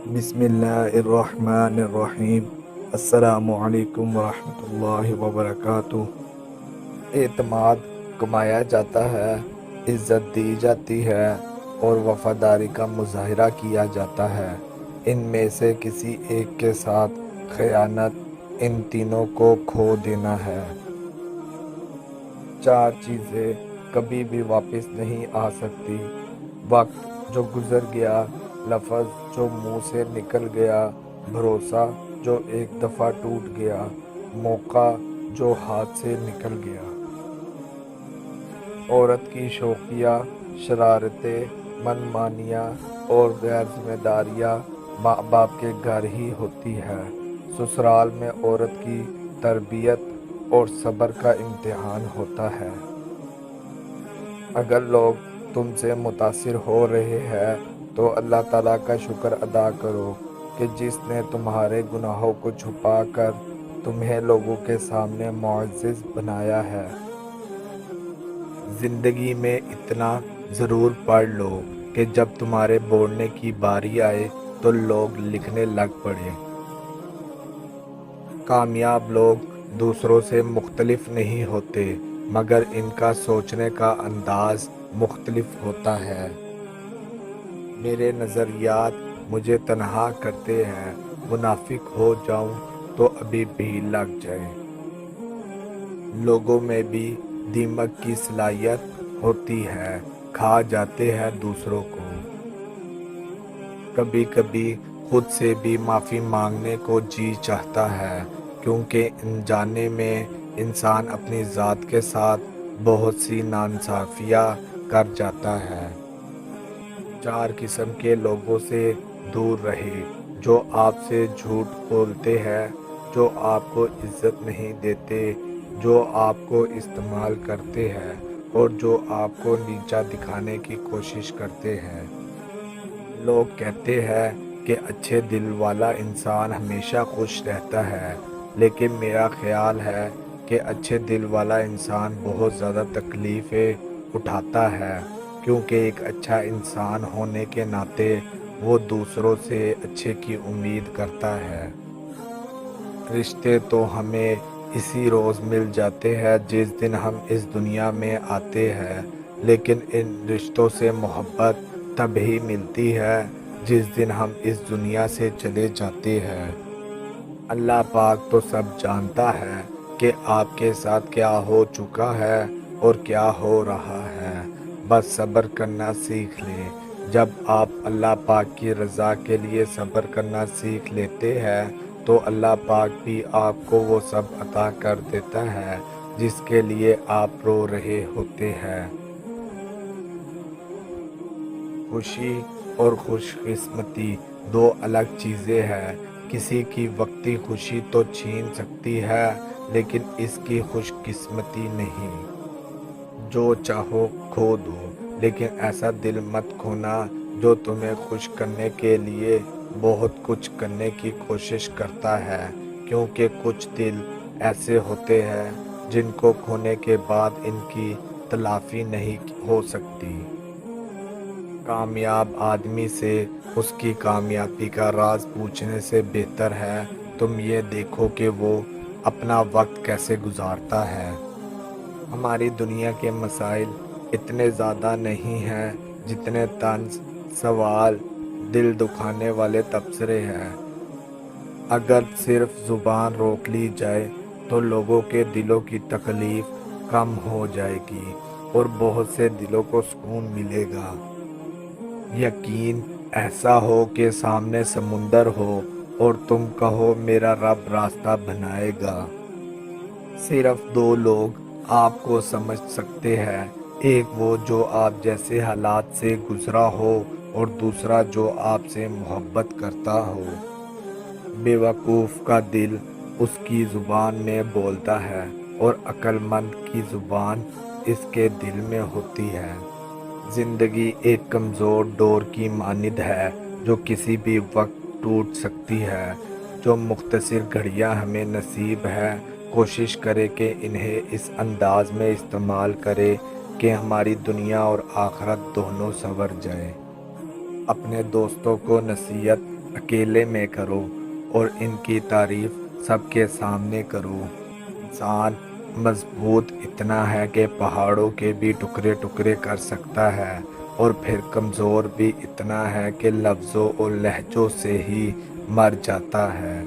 بسم اللہ الرحمن الرحیم۔ السلام علیکم ورحمۃ اللہ وبرکاتہ۔ اعتماد کمایا جاتا ہے، عزت دی جاتی ہے اور وفاداری کا مظاہرہ کیا جاتا ہے۔ ان میں سے کسی ایک کے ساتھ خیانت ان تینوں کو کھو دینا ہے۔ چار چیزیں کبھی بھی واپس نہیں آ سکتی: وقت جو گزر گیا، لفظ جو منہ سے نکل گیا، بھروسہ جو ایک دفعہ ٹوٹ گیا، موقع جو ہاتھ سے نکل گیا۔ عورت کی شوخیاں، شرارتیں، من مانیاں اور غیر ذمہ داریاں ماں باپ کے گھر ہی ہوتی ہے۔ سسرال میں عورت کی تربیت اور صبر کا امتحان ہوتا ہے۔ اگر لوگ تم سے متاثر ہو رہے ہیں تو اللہ تعالیٰ کا شکر ادا کرو کہ جس نے تمہارے گناہوں کو چھپا کر تمہیں لوگوں کے سامنے معزز بنایا ہے۔ زندگی میں اتنا ضرور پڑھ لو کہ جب تمہارے بولنے کی باری آئے تو لوگ لکھنے لگ پڑیں۔ کامیاب لوگ دوسروں سے مختلف نہیں ہوتے، مگر ان کا سوچنے کا انداز مختلف ہوتا ہے۔ میرے نظریات مجھے تنہا کرتے ہیں، منافق ہو جاؤں تو ابھی بھی لگ جائیں۔ لوگوں میں بھی دیمک کی صلاحیت ہوتی ہے، کھا جاتے ہیں دوسروں کو۔ کبھی کبھی خود سے بھی معافی مانگنے کو جی چاہتا ہے، کیونکہ انجانے میں انسان اپنی ذات کے ساتھ بہت سی ناانصافیاں کر جاتا ہے۔ چار قسم کے لوگوں سے دور رہے: جو آپ سے جھوٹ بولتے ہیں، جو آپ کو عزت نہیں دیتے، جو آپ کو استعمال کرتے ہیں اور جو آپ کو نیچا دکھانے کی کوشش کرتے ہیں۔ لوگ کہتے ہیں کہ اچھے دل والا انسان ہمیشہ خوش رہتا ہے، لیکن میرا خیال ہے کہ اچھے دل والا انسان بہت زیادہ تکلیفیں اٹھاتا ہے، کیونکہ ایک اچھا انسان ہونے کے ناطے وہ دوسروں سے اچھے کی امید کرتا ہے۔ رشتے تو ہمیں اسی روز مل جاتے ہیں جس دن ہم اس دنیا میں آتے ہیں، لیکن ان رشتوں سے محبت تب ہی ملتی ہے جس دن ہم اس دنیا سے چلے جاتے ہیں۔ اللہ پاک تو سب جانتا ہے کہ آپ کے ساتھ کیا ہو چکا ہے اور کیا ہو رہا ہے، بس صبر کرنا سیکھ لیں۔ جب آپ اللہ پاک کی رضا کے لیے صبر کرنا سیکھ لیتے ہیں تو اللہ پاک بھی آپ کو وہ سب عطا کر دیتا ہے جس کے لیے آپ رو رہے ہوتے ہیں۔ خوشی اور خوش قسمتی دو الگ چیزیں ہیں۔ کسی کی وقتی خوشی تو چھین سکتی ہے، لیکن اس کی خوش قسمتی نہیں۔ جو چاہو کھو دو، لیکن ایسا دل مت کھونا جو تمہیں خوش کرنے کے لیے بہت کچھ کرنے کی کوشش کرتا ہے، کیونکہ کچھ دل ایسے ہوتے ہیں جن کو کھونے کے بعد ان کی تلافی نہیں ہو سکتی۔ کامیاب آدمی سے اس کی کامیابی کا راز پوچھنے سے بہتر ہے تم یہ دیکھو کہ وہ اپنا وقت کیسے گزارتا ہے۔ ہماری دنیا کے مسائل اتنے زیادہ نہیں ہیں جتنے طنز، سوال، دل دکھانے والے تبصرے ہیں۔ اگر صرف زبان روک لی جائے تو لوگوں کے دلوں کی تکلیف کم ہو جائے گی اور بہت سے دلوں کو سکون ملے گا۔ یقین ایسا ہو کہ سامنے سمندر ہو اور تم کہو میرا رب راستہ بنائے گا۔ صرف دو لوگ آپ کو سمجھ سکتے ہیں، ایک وہ جو آپ جیسے حالات سے گزرا ہو اور دوسرا جو آپ سے محبت کرتا ہو۔ بے وقوف کا دل اس کی زبان میں بولتا ہے اور عقل مند کی زبان اس کے دل میں ہوتی ہے۔ زندگی ایک کمزور ڈور کی مانند ہے جو کسی بھی وقت ٹوٹ سکتی ہے۔ جو مختصر گھڑیاں ہمیں نصیب ہے، کوشش کرے کہ انہیں اس انداز میں استعمال کرے کہ ہماری دنیا اور آخرت دونوں سنور جائیں۔ اپنے دوستوں کو نصیحت اکیلے میں کرو اور ان کی تعریف سب کے سامنے کرو۔ انسان مضبوط اتنا ہے کہ پہاڑوں کے بھی ٹکڑے ٹکڑے کر سکتا ہے، اور پھر کمزور بھی اتنا ہے کہ لفظوں اور لہجوں سے ہی مر جاتا ہے۔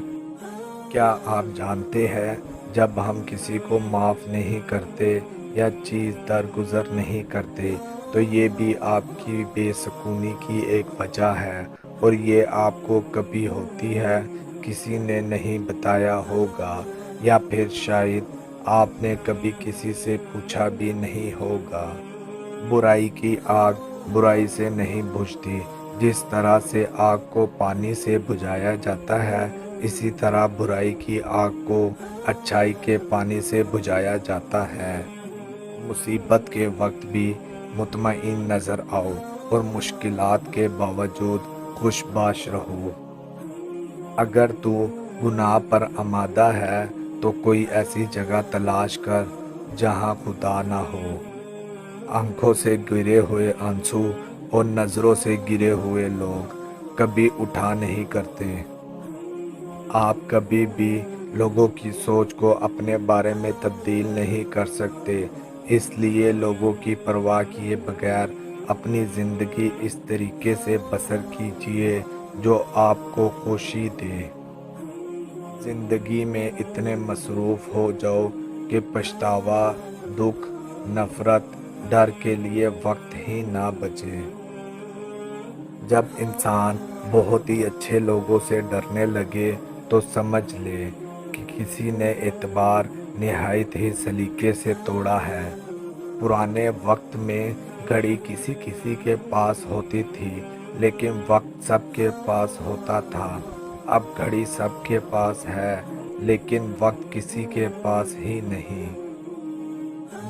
کیا آپ جانتے ہیں جب ہم کسی کو معاف نہیں کرتے یا چیز درگزر نہیں کرتے تو یہ بھی آپ کی بے سکونی کی ایک وجہ ہے، اور یہ آپ کو کبھی ہوتی ہے، کسی نے نہیں بتایا ہوگا، یا پھر شاید آپ نے کبھی کسی سے پوچھا بھی نہیں ہوگا۔ برائی کی آگ برائی سے نہیں بجھتی۔ جس طرح سے آگ کو پانی سے بجھایا جاتا ہے، اسی طرح برائی کی آگ کو اچھائی کے پانی سے بجھایا جاتا ہے۔ مصیبت کے وقت بھی مطمئن نظر آؤ اور مشکلات کے باوجود خوش باش رہو۔ اگر تو گناہ پر آمادہ ہے تو کوئی ایسی جگہ تلاش کر جہاں خدا نہ ہو۔ آنکھوں سے گرے ہوئے آنسو اور نظروں سے گرے ہوئے لوگ کبھی اٹھا نہیں کرتے۔ آپ کبھی بھی لوگوں کی سوچ کو اپنے بارے میں تبدیل نہیں کر سکتے، اس لیے لوگوں کی پرواہ کیے بغیر اپنی زندگی اس طریقے سے بسر کیجیے جو آپ کو خوشی دے۔ زندگی میں اتنے مصروف ہو جاؤ کہ پچھتاوا، دکھ، نفرت، ڈر کے لیے وقت ہی نہ بچے۔ جب انسان بہت ہی اچھے لوگوں سے ڈرنے لگے تو سمجھ لے کہ کسی نے اعتبار نہایت ہی سلیقے سے توڑا ہے۔ پرانے وقت میں گھڑی کسی کسی کے پاس ہوتی تھی، لیکن وقت سب کے پاس ہوتا تھا۔ اب گھڑی سب کے پاس ہے، لیکن وقت کسی کے پاس ہی نہیں۔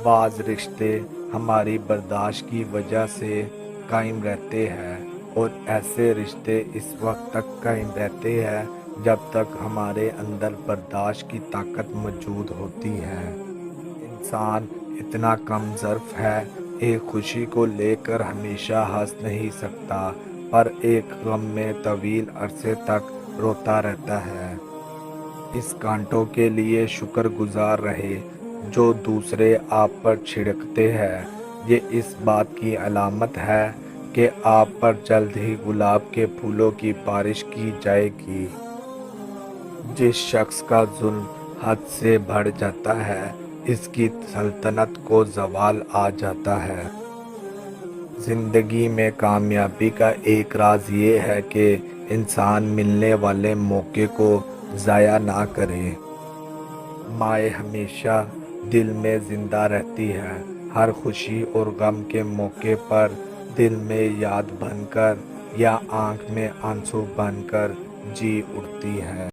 بعض رشتے ہماری برداشت کی وجہ سے قائم رہتے ہیں، اور ایسے رشتے اس وقت تک قائم رہتے ہیں جب تک ہمارے اندر برداشت کی طاقت موجود ہوتی ہے۔ انسان اتنا کم ظرف ہے، ایک خوشی کو لے کر ہمیشہ ہنس نہیں سکتا، پر ایک غم میں طویل عرصے تک روتا رہتا ہے۔ اس کانٹوں کے لیے شکر گزار رہے جو دوسرے آپ پر چھڑکتے ہیں، یہ اس بات کی علامت ہے کہ آپ پر جلد ہی گلاب کے پھولوں کی بارش کی جائے گی۔ جس شخص کا ظلم حد سے بڑھ جاتا ہے، اس کی سلطنت کو زوال آ جاتا ہے۔ زندگی میں کامیابی کا ایک راز یہ ہے کہ انسان ملنے والے موقع کو ضائع نہ کرے۔ مائیں ہمیشہ دل میں زندہ رہتی ہے، ہر خوشی اور غم کے موقع پر دل میں یاد بن کر یا آنکھ میں آنسو بن کر جی اٹھتی ہے۔